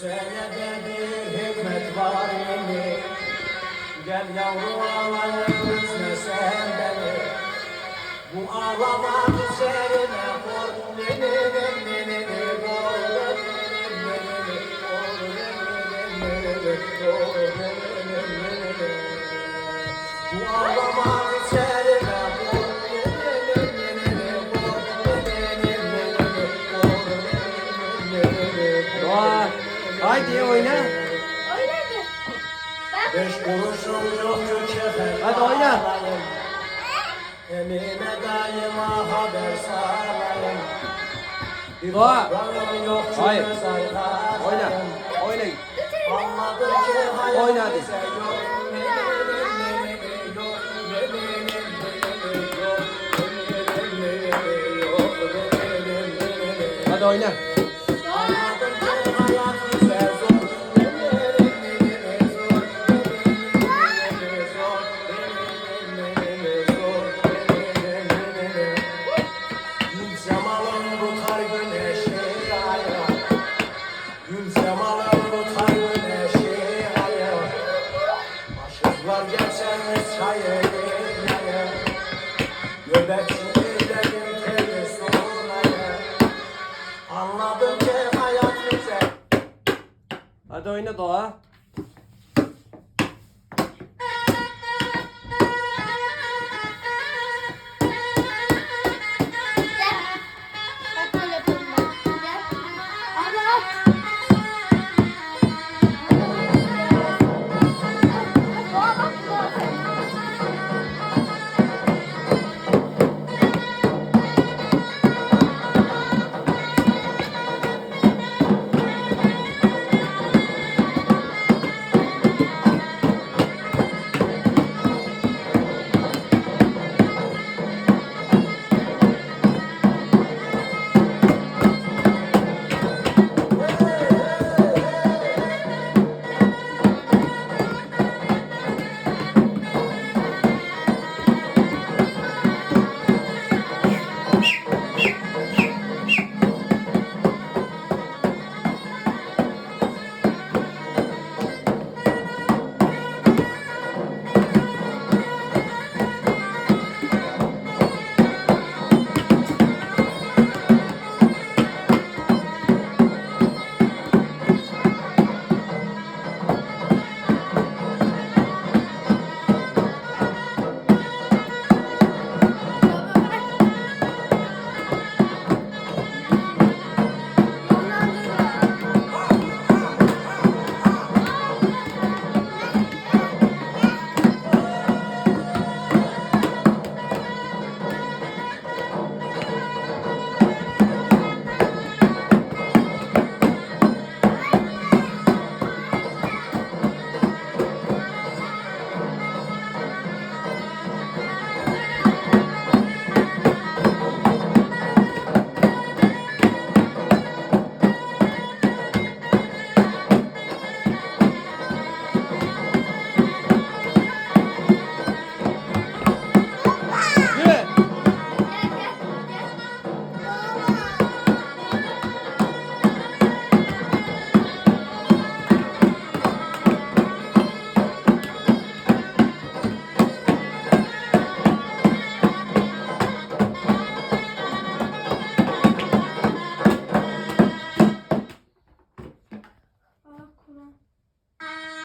senede bir hikmet var yeni. Gel yavru ağlayıp üzme sen beni. Bu ağlamak üzerine korkun beni. Bu ağlamak üzerine Doğa. Haydi oyna. Öyle mi? Ben 5 kuruşum yok kökefe. Hadi oyna. Emine daima haber sağlayın. Bir Doğa. toprağım yok Hayır. çömez aylarlayın. Oyna. Oyna. Anladım ki hayat Oyna hadi. bize yok. Hadi oyna. Anladım ki hayat bize zor. Gül cemalın tutar güneşi aya. Gül cemalın tutar güneşi aya. Aşıklar geçermiş çayı yaya. Göbekçilerin teli sonaya. Anladım ki hayat bize. Hadi oyna Doğa.